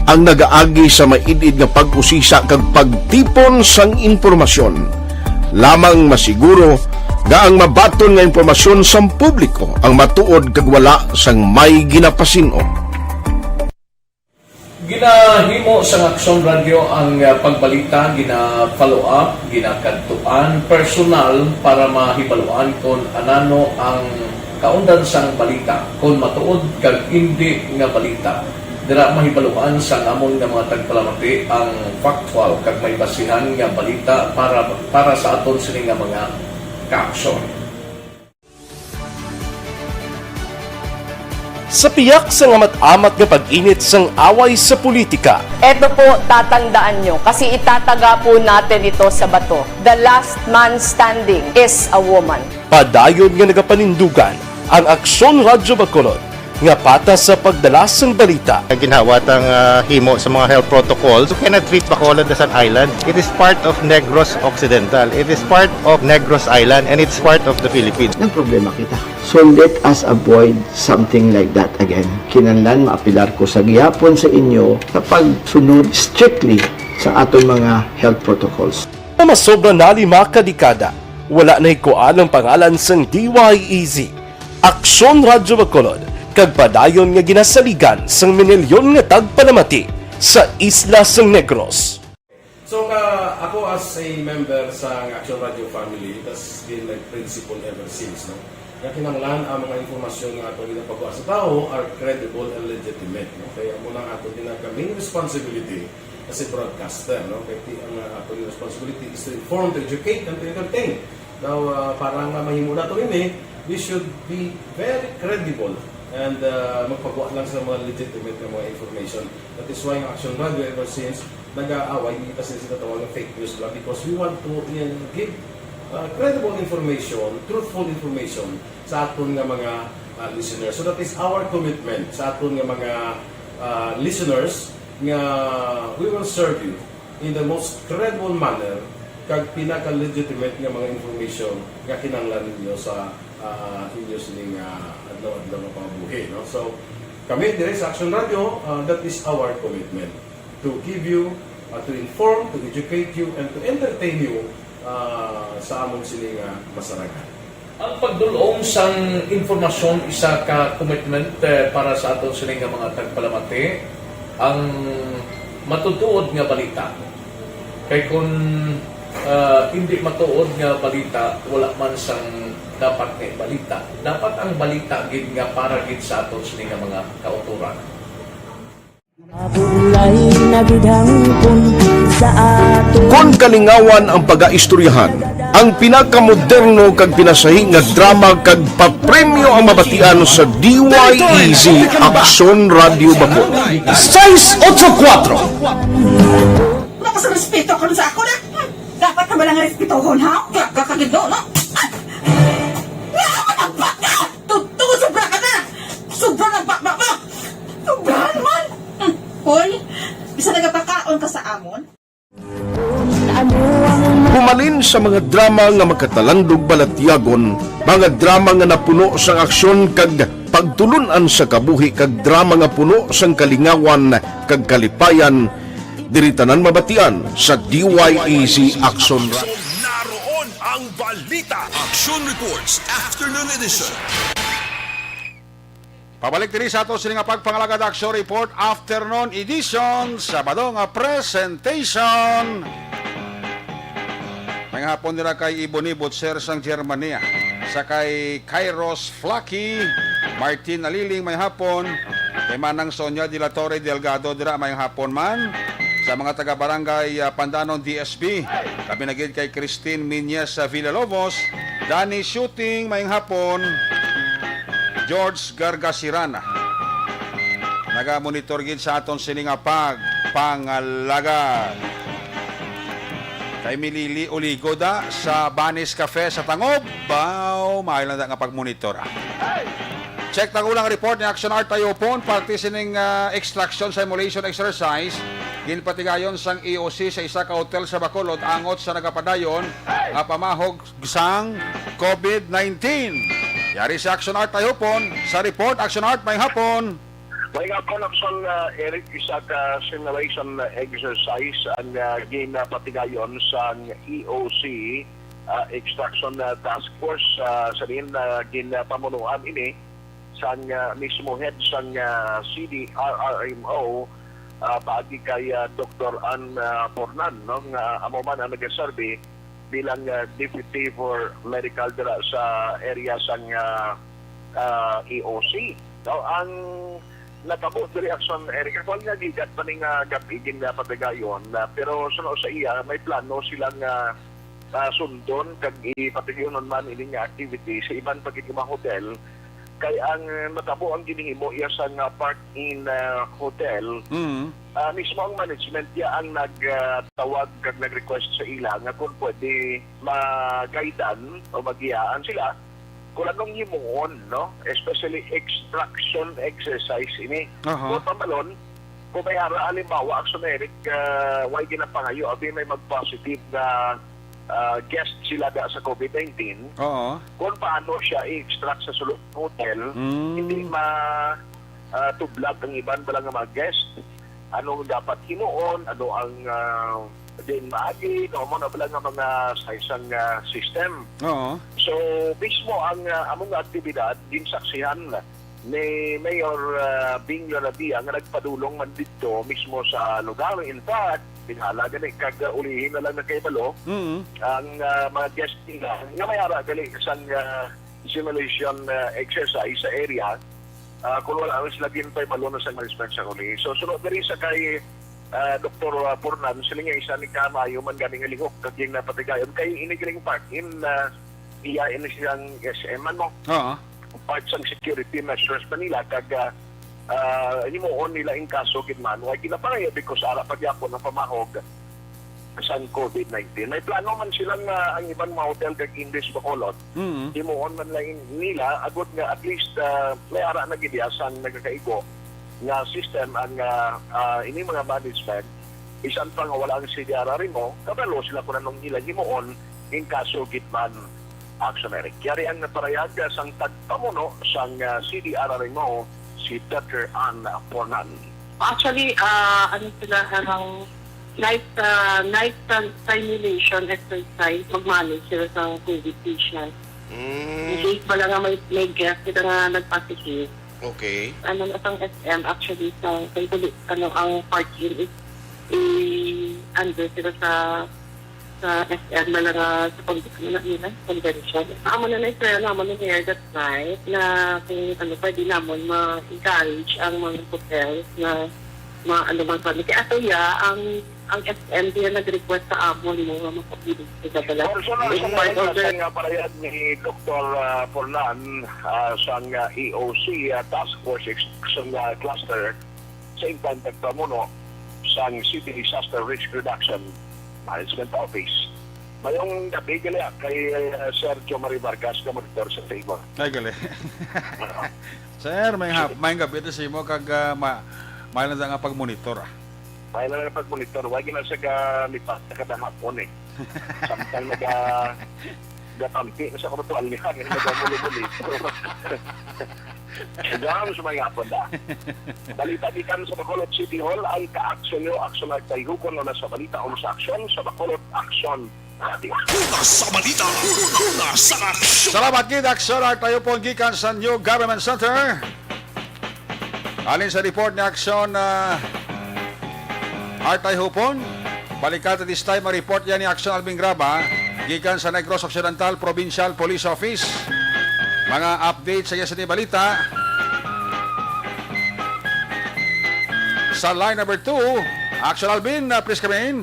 ang nagaagi sa maidid nga pag-usisa kag pagtipon sang impormasyon. Lamang masiguro nga ang mabaton nga impormasyon sa publiko ang matuod kag wala sang may ginapasino. Ginahimo sa Aksyon Radio ang pagbalita, gina-follow up, ginakadtuan personal para mahibaluan kung anano ang kaundan sang balita, kung matuod kag hindi nga balita. Dira mahibaluan sa amon nga mga tagpalamati ang factual kag may basihan nga balita para sa aton sini nga mga kaaksyon. Sa piyak sa amat-amat nga pag-init sang away sa politika, Ito po, tatandaan nyo, kasi itataga po natin ito sa bato. The last man standing is a woman. padayon nga nagapanindugan ang Aksyon Radyo Bacolod nga patas sa pagdalas ng balita. Ginhawat ang himo sa mga health protocols. You cannot treat Bacolod as an island. It is part of Negros Occidental. It is part of Negros Island and it's part of the Philippines. Ang problema kita. So let us avoid something like that again. Kinahanglan maapilar ko sa gihapon sa inyo sa pagsunod strictly sa aton mga health protocols. Masobra na 5 kadekada, wala na ikuan ang pangalan sang DYEZ, Aksyon Radyo Bacolod, kag padayon nga ginasaligan sang minilyon nga tagpanamati sa isla sang Negros. So, ako as a member sa Action Radio family, that's been my principle ever since. No? Kaya kinanglan ang mga informasyon nga ato ginapagawa sa tao are credible and legitimate. No? Kaya muna ato main responsibility as a broadcaster. No? Kaya ang ato responsibility is to inform, to educate, and to entertain. Now, para nga mahimo na ito we should be very credible and magpagawa lang sa mga legitimate na mga information. That is why ang Action Radio ever since nag-aaway kasi sila tawag ng fake news lang because we want to give credible information, truthful information sa aton nga mga listeners. So that is our commitment sa aton nga mga listeners nga we will serve you in the most credible manner kag pinaka-legitimate nga mga information nga kinahanglan ninyo sa inyo sining adlaw-adlaw nga pambuhi. No? So, kami dire sa Action Radio, that is our commitment to give you, to inform, to educate you, and to entertain you sa among sining masaragan. Ang pagdulong sang informasyon isa ka commitment para sa aton sining nga mga tagpalamati ang matutuod nga balita. Kay kung hindi matuod nga balita, wala man sang dapat nga balita. Dapat ang balita gid nga para gid sa aton sining nga mga kauturan. Kung kalingawan ang pag-aistoryahan, ang pinakamoderno kag pinasahi nga drama kag papremyo ang mabatian sa DYEZ Aksyon Radio Bacolod. 684 Wala ka sa respeto ka sa ako na. Dapat ka malang respetohon, ha? Kakagido, no? Tungkol sobra ka na! Sobra ng bakbak mo! Sobrahan man! Hoy, bisa nagapakaon ka sa amon? Pumalin sa mga drama nga magkatalandog balatyagon, mga drama nga napuno sang aksyon kag pagtulunan sa kabuhi kag drama nga puno sang kalingawan kag kalipayan, diritanan mabatian sa DYEZ Aksyon. Naroon ang balita. Action Reports Afternoon Edition. Pabalik diri sa ato sining pagpangalagad Action Report Afternoon Edition, Sabado nga presentation. May hapon nila kay Iboni Butser sang Germania, sa kay Kairos Flaky, Martin Aliling may hapon, kay Manang Sonia de la Torre Delgado dira may hapon man, sa mga taga-barangay Pandanon DSB. Kami nagid kay Christine Minyes sa Villalobos, Danny Shooting, mayang hapon, George Gargasirana. Naga-monitor gid sa aton sining pangalaga. Kay Milili Uligoda sa Banis Cafe sa Tangob, baw mailan nga pagmonitor. Check na ulang report ni Action Art Tayopon, parte sining extraction simulation exercise. Ginpatigayon sang EOC sa isa ka hotel sa Bacolod angot sa nagapadayon nga pamahog sang COVID-19. Yari sa Action Art Tayopon, sa report Action Art may hapon. May nga po Action Eric, isa ka simulation exercise ang ginapatigayon sa EOC Extraction Task Force sa rin ginapamunuan ini sa mismo head sa CDRRMO paagi kay Dr. Ann Pornan, no? Nga amo man ang nag-survey bilang deputy for medical dira sa area sa EOC. So, ang natabo diri Action Eric, kung nga gigat pa ning gapigin na patigayon, pero sunod sa iya, may plano silang sundon kag ipatigayonon man ini nga activity sa iban pagiging hotel. Kay ang natabo ang ginihimo iya sa park-in hotel, mismo ang management ya ang nagtawag kag nag-request sa ila nga kung pwede mag-guidean o mag-iyaan sila kung anong himuon, no? Especially extraction exercise ini. Kung pamalon, kung may halimbawa, Action Eric, why ginapangayo, abi may mag-positive na guest sila da sa COVID-19, kung paano siya i-extract sa sulod hotel, hindi matublag ang iban pala nga mga guest, anong dapat himuon, ano ang din maagi, no mo na pala nga mga isang system. So, mismo ang among aktibidad, dinsaksihan ni Mayor Bing Yonadia nga nagpadulong man dito mismo sa lugar. In fact, binhala gani kag ulihin na lang na kay Balo ang mga guest nila nga may ara gali isang simulation exercise sa area kung wala ang sila ginpay Balo na sa management sa uli. So sunod diri sa kay Dr. Pornan, sila nga isa ni Kamayo man ganing lihok kag yung napatigayon kay inigiling park in iya in siyang SM ano parts ng security measures Manila kag himuon nila in kaso kitman why kinapangaya because ara pa gyapon ang pamahog sa COVID-19. May plano man silang ang ibang mga hotel kag Indis Bacolod himuon man lang nila agud nga at least may ara na gidiasan nagakaigo nga system ang ini mga management isan pa nga wala ang CDRR mo kabalo sila kung anong nila himuon in kaso kitman Action Eric. Kaya ang naparayag sang tagpamuno sang CDRR mo si Dr. Ann Pornan. Actually, ano sila ang night simulation exercise, mag-manage sila sa COVID patient. Hindi pala nga may guest, kita nga nag-positive. Okay. Ano na ang SM actually sa ang parking is under sila sa SM na lang sa convention. Amo na na-prayer naman ni Mayor that night na kung pwede naman ma-encourage ang mga hotels na man kami. Kaya atoya, ang SM din nag-request sa amon mo nga mapabilis sa dala. Sa nga parayag ni Dr. Pornan sa EOC Task Force Extraction Cluster sa impact pamuno sa City Disaster Risk Reduction Management Office. Mayong gabi gali kay Sergio Marivargas ka monitor sa table. Ay gali. Sir, may gabi ito sa imo kag may na nga pag-monitor. May na nga pag-monitor. Wagi na siya lipat na kada hapon eh. Samtang nagatampi na sa kurutual niya. Nagamuli-muli. Diyan sa mga hapon na. Balita di kan sa Bacolod City Hall ay ka-aksyon nyo, aksyon at tayhukon na sa balita o sa aksyon sa Bacolod Action Radio. Una sa balita, una sa aksyon. Salamat kid, Action Art tayo po gikan sa New Government Center. Alin sa report ni Action Art Tayhupon, balikat this time ang report yan ni Action Alvin Graba gikan sa Negros Occidental Provincial Police Office. Mga update sa yes ni balita. Sa line number 2, Action Alvin, please come in.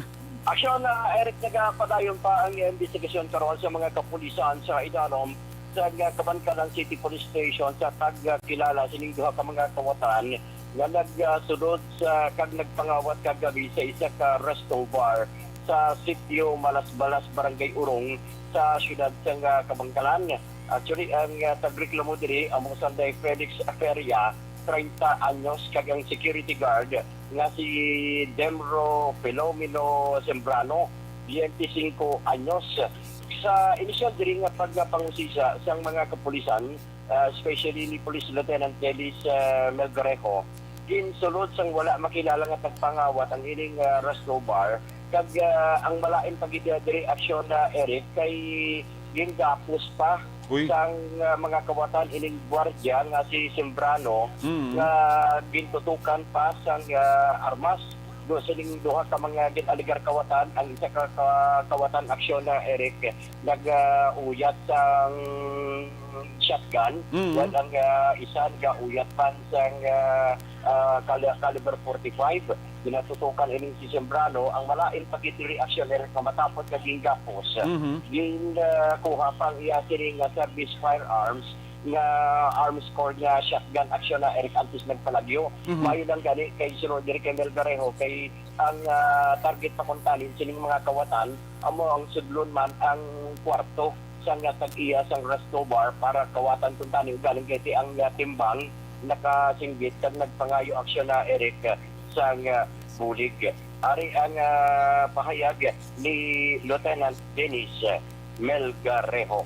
Aksyon na Eric, nagapadayon pa ang investigasyon karon sa mga kapulisan sa Idanom sa Kabankalan City Police Station sa tagkilala sining duha ka mga kawatan nga nagsulod sa kag nagpangawat kagabi sa isa ka resto bar sa sitio Malasbalas, Barangay Urong sa siyudad sa Kabankalan. Actually, ang tagreklamo diri ang mga Sunday Felix Feria, 30 anyos, kag ang security guard nga si Demro Pelomino Sembrano, 25 anyos. Sa initial diri nga pagpangusisa sa mga kapulisan, especially ni Police Lieutenant Delis Melgarejo, ginsulod sang wala makilala nga tagpangawat ang ining resto bar, kag ang malain pagidya diri aksyon na Eric kay gingapos pa sang mga kawatan ining gwardiya nga si Sembrano nga gintutukan pa sang armas do sining duha ka mga ginaligar kawatan. Ang isa ka kawatan aksyon na Eric nag-uyat sang shotgun, while ang isa nag-uyat pan sang caliber 45. Ginatutukan ining si Sembrano. Ang malain pagitiri aksyon Eric nga matapos kaging gapos kuha pang iya sining service firearms nga arms core nga shotgun aksyon na Eric antes nagpalagyo. Mayo lang gani kay sunod diri kay Melgarejo kay ang target pa kontalin sining mga kawatan amo ang sudlon man ang kwarto sa nga tag-iya sang resto bar para kawatan kuntani galing kay ang timbang nakasinggit kag nagpangayo aksyon na Eric sang bulig. Ari ang pahayag ni Lieutenant Denis Melgarejo.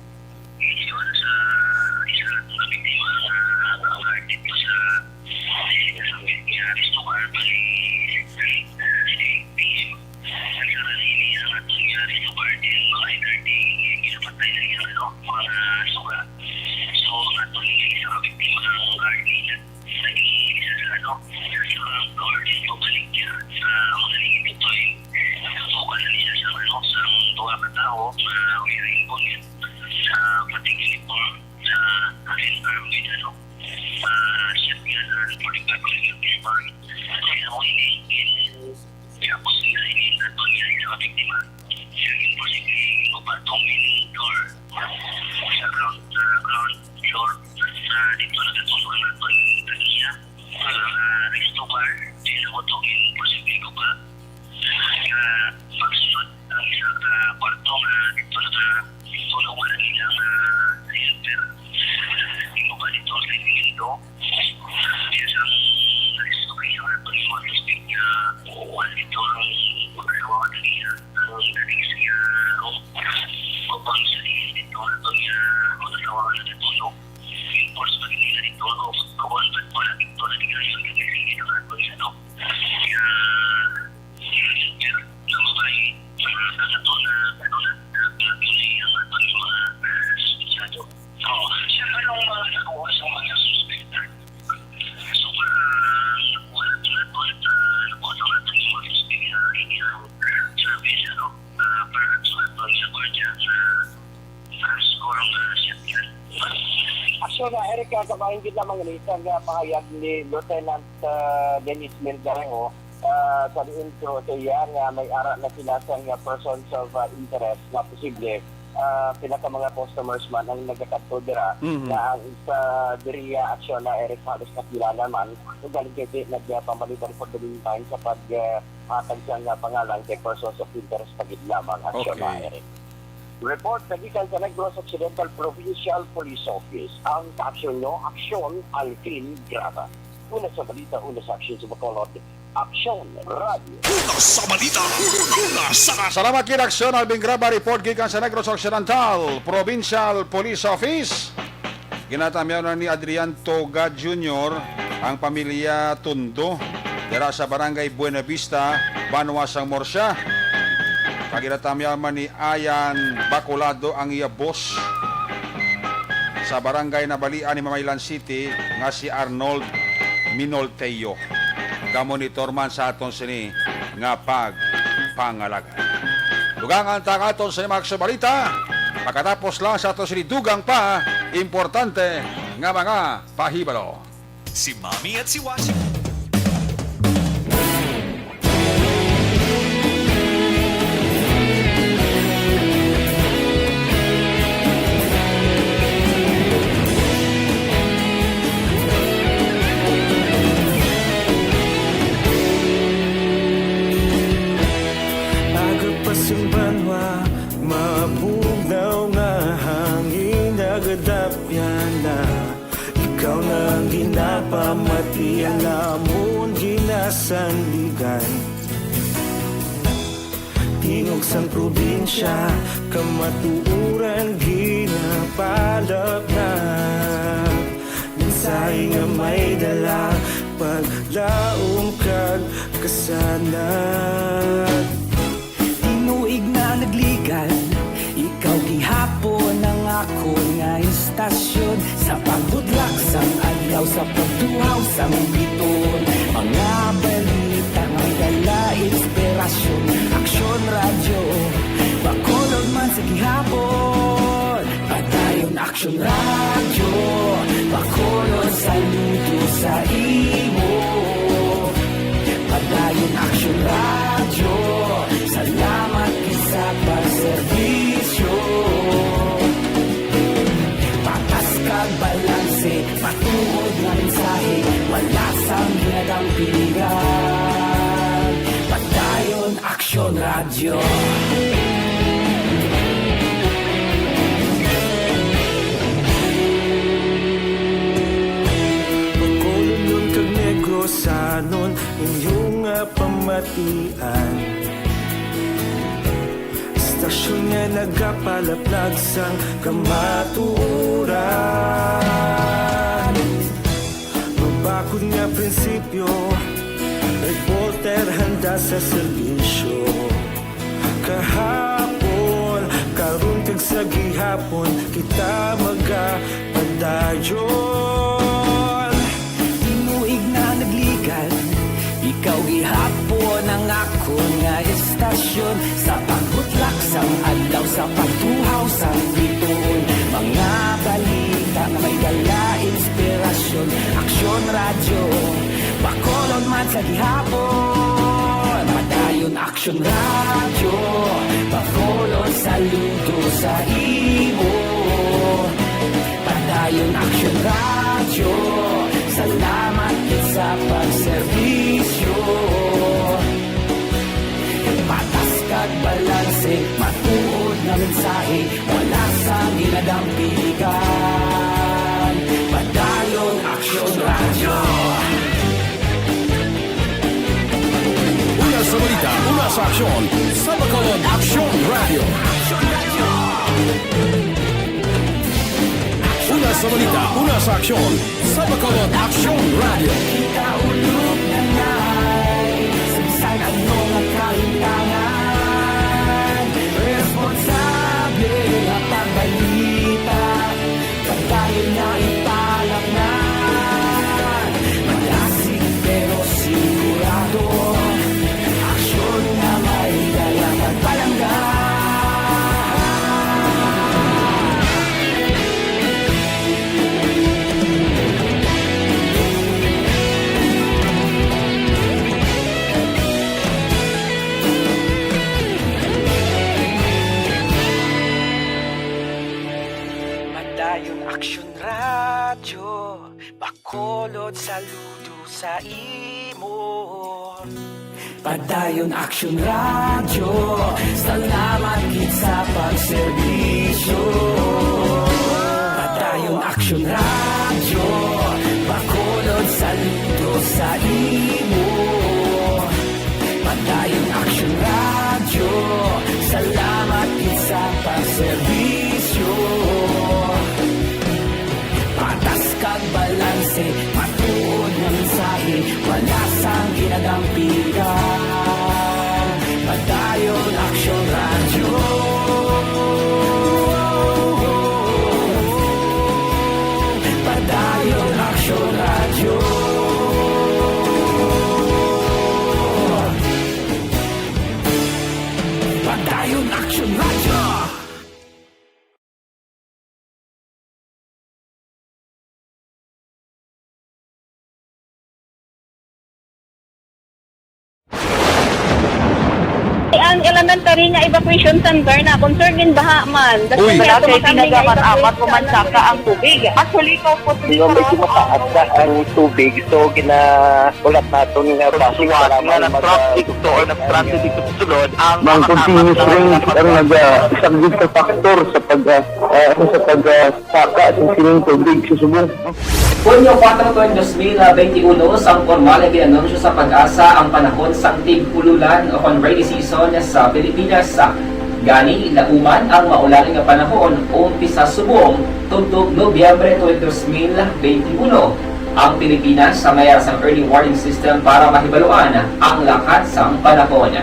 So na Eric, kakabahin din naman isang pahayag ni Lieutenant Denis Melgarejo sa intro sa iya nga may ara na sila sa persons of interest na posible pinaka mga customers man ang nagkakadto dira na ang isa diriya aksyon na Eric halos kakilala man kung galing kayo nagpamalitan for the meantime sa paghatag siyang pangalan kay persons of interest pagid lamang aksyon na Eric. Report sa gikan sa Negros Occidental Provincial Police Office. Ang kaaksyon nyo, Aksyon Alvin Graba. Una sa balita, una sa aksyon sa Bacolod, Aksyon Radio. Una sa balita, una sa... Salamat kay Aksyon Alvin Graba. Report gikan sa Negros Occidental Provincial Police Office. Ginatamyaw na ni Adrian Toga Jr. ang pamilya Tundo dira sa Barangay Buena Vista, Banuasang Morsya. Paginatamyaman ni Ayan Bacolado ang iya boss sa barangay na balian ni Mamaylan City nga si Arnold Minolteo. Gamonitor man sa aton sini nga pagpangalaga. Dugang ang takaton sa mga balita. Pagkatapos lang sa aton sini dugang pa importante nga mga pahibalo. Si Mami at si Washington. ginapamatian namon ginasandigan. Tingog sang probinsya, kamatuuran ginapalap na. Minsay nga may dala, paglaong kag kasanat. Tinuig na nagligal, ikaw gihapon ang ako nga istasyon. Sa pagbutlak sang adlaw, sa pagtuhaw sang biton. Mga balita nga dala inspirasyon. Aksyon radyo, Bacolod man sa gihapon. Padayon Aksyon radyo, Bacolod saludo sa imo. Padayon Aksyon radyo, salamat sa pagserbisyo. Patas kag balanse, matuod nga mensahe, wala sang ginadampigan. Padayon Aksyon radyo. Bacolod nun kag Negrosanon, inyong pamatian. Stasyon nga nagapalaplag sang kamatuuran. Mabakod nga prinsipyo, reporter handa sa serbisyo. Kahapon, karon kag sa gihapon, kita magapadayon. Tinuig na nagligal, ikaw gihapon ang ako nga istasyon. Sa pagbutlak sang adlaw, sa pagtuhaw sang biton. Mga balita na may dala inspirasyon. Aksyon radyo, Bacolod man sa gihapon. Padayon Aksyon radyo, Bacolod saludo sa imo. Padayon Aksyon radyo, salamat sa pagserbisyo. Patas kag balanse, matuod na mensahe, wala sang ginadampigan. Padayon Aksyon radyo. Una sa balita, una sa aksyon, sa Bacolod Aksyon Radio. Una sa balita, una sa aksyon, sa Bacolod Aksyon Radio. Kita ulog na ngay, sa ano nga kahintangan. Responsable nga pagbalita, pagdayon na ipalak na. Malasig pero sigurado, aksyon na may dalang pagpalangga. Padayon Aksyon radyo, Bacolod saludo sa imo. Padayon Aksyon radyo, salamat gid sa pagserbisyo. Padayon Aksyon radyo, Bacolod saludo sa imo. Padayon Aksyon radyo, salamat gid sa pagserbisyo. Patas kag balanse, matuod na mensahe, wala sang ginadampigan. Padayon Aksyon radyo. Padayon Aksyon radyo. Padayon Aksyon radyo. Ang elementary nga evacuation center na concern din baha man. Uy, Kasi pinagamat-amat kumansaka ang tubig. Actually, ikaw po Yung medyo mataas na ang tubig, so ginaulat natin nga pasiwat nga nag-traffic to or nag-transit dito sa sulod ang Mang continuous range ang nag-isang factor sa pag-saka at sining tubig sa subong. Hunyo 4, 2021, sang formal ay ginanunsyo sa Pag-asa ang panahon sang tig-ululan o rainy season sa Pilipinas. Gani, lauman ang maulaling nga panahon umpisa subong tugtog Nobyembre 2021. Ang Pilipinas sa mayar sang early warning system para mahibaluan ang lakat sang panahon.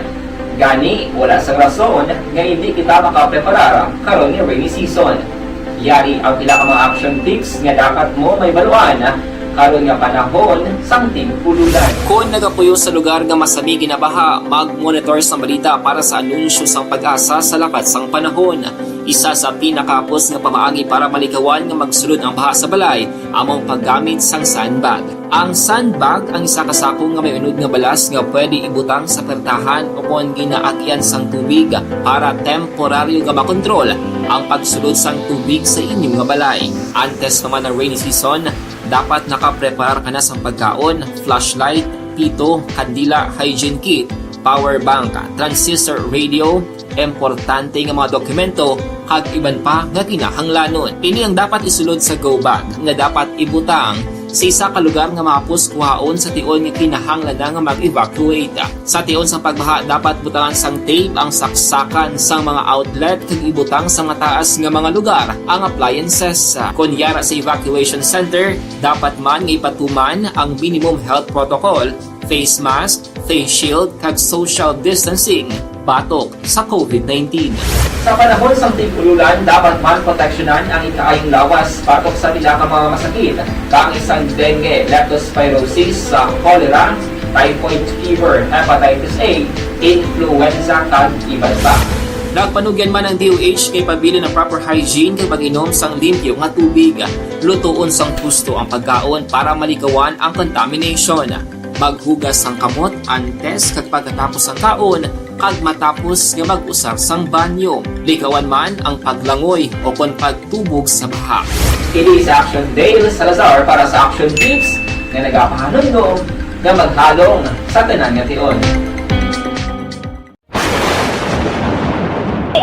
Gani, wala sang rason nga hindi kita makapreparar karon nga rainy season. Yari ang pila ka mga action tips nga dapat mo may baluan karon nga panahon sang tig-ululan. Kung nagapuyo sa lugar nga masami ginabaha, mag-monitor sa balita para sa anunsyo sang Pag-asa sa lakat sang panahon. Isa sa pinakapos nga pamaagi para malikawan nga magsulod ang baha sa balay, among paggamit sang sandbag. Ang sandbag ang isa ka sako nga may unod nga balas nga pwede ibutang sa pertahan upon ginaagyan sang tubig para temporaryo nga makontrol ang pagsulod sang tubig sa inyong nga balay. Antes naman ng rainy season, dapat nakapreparar ka na sa pagkaon, flashlight, pito, kandila, hygiene kit, power bank, transistor radio, importante nga mga dokumento kag iban pa nga kinahanglanon. Ini ang dapat isulod sa go bag nga dapat ibutang sa isa ka lugar nga mapus kuhaon sa tion nga kinahanglan nga mag-evacuate. Sa tion sa pagbaha dapat butangan sang tape ang saksakan sang mga outlet kag ibutang sa mataas nga mga lugar ang appliances. Kunyara sa evacuation center, dapat man nga ipatuman ang minimum health protocol, face mask, face shield kag social distancing batok sa COVID-19. Sa panahon sang tig-ululan, dapat man proteksyonan ang ikaayong lawas batok sa pila ka mga masakit, kang isang dengue, leptospirosis, cholera, typhoid fever, hepatitis A, influenza kag iban pa. Nagpanugyan man ang DOH kay pabili ng proper hygiene kay pag-inom sang limpyo nga tubig. Lutuon sang gusto ang pagkaon para malikawan ang contamination. Maghugas sang kamot antes kag pagkatapos ang kaon kag matapos nga mag-usar sang banyo. Likawan man ang paglangoy o kon pagtubog sa baha. Kini sa Action Dale Salazar para sa Action Tips nga nagapahanundong nga maghalong sa tanan nga tion.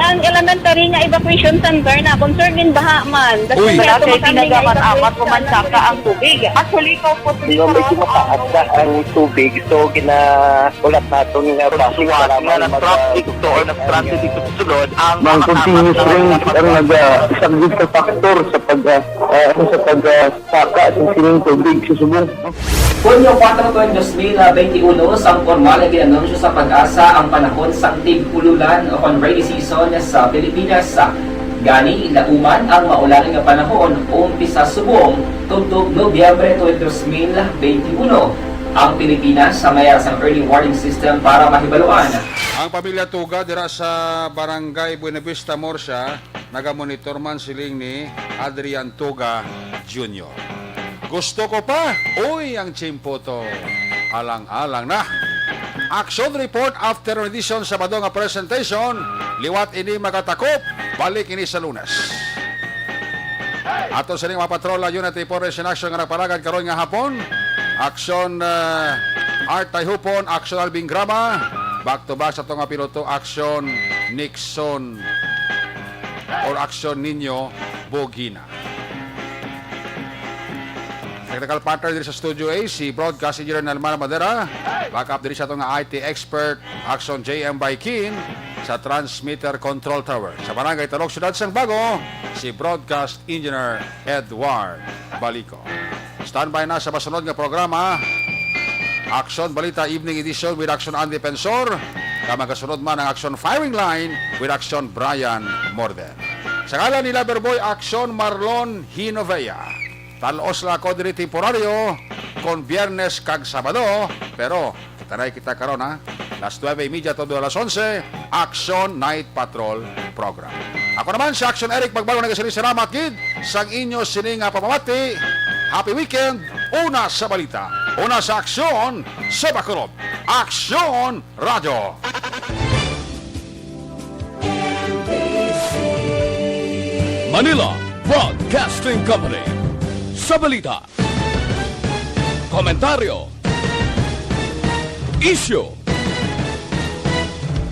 Ang elementary nga evacuation center na concern din baha man. Uy, kasi tinagaman amat kumansaka ang tubig. Actually, ikaw po Di ba medyo mataas na ang tubig, so ginaulat natin nga pasiwala nga nag-traffic to or nag-transit dito sa sulod ang Mang continuous rain ang nag-isang sa factor sa pagsaka ng sining tubig sa subong. Hunyo 4, 2021, sang formal ay ginanunsyo sa Pag-asa ang panahon sang tig-ululan o rainy season sa Pilipinas. Gani, lauman ang maulaling nga panahon umpisa subong tugtog Nobyembre 2021. Ang Pilipinas sa mayar sang early warning system para mahibaluan. Ang pamilya Tuga dira sa Barangay Buenavista, Morsia, nagamonitor man siling ni Adrian Tuga Jr. Gusto ko pa, uy, ang chimpo to. Alang-alang na. Action report after edition Sabado nga presentation. Liwat ini magatakop, balik ini sa Lunes. Ato sa ning mapatrola Unity Forest in Action nga nagpalagad karon nga hapon. Action Art Tayhupon, Action Albing Grama. Back to back sa itong piloto, Action Nixon or Action Nino Bogina. Technical partner diri sa Studio A, si Broadcast Engineer Nalmana Madera. Backup diri sa itong IT expert, Action JM Baikin, sa Transmitter Control Tower. Sa Barangay Talok, Siyudad San Bago, si Broadcast Engineer Edward Balico. Standby na sa masunod nga programa, Action Balita Evening Edition with Action Andy Pensor. Kamagasunod man ang Action Firing Line with Action Brian Morden. Sa ngalan ni Loverboy, Action Marlon Hinovea. Talos la ko diri temporaryo kon Biyernes kag Sabado, pero kita karon ha. Las 9:30 to alas 11, Action Night Patrol Program. Ako naman si Action Eric Magbalo salamat gid sang inyo sining pamamati. Happy weekend. Una sa balita, una sa aksyon sa Bacolod. Action Radio. Manila Broadcasting Company. Sa balita, komentaryo, issue,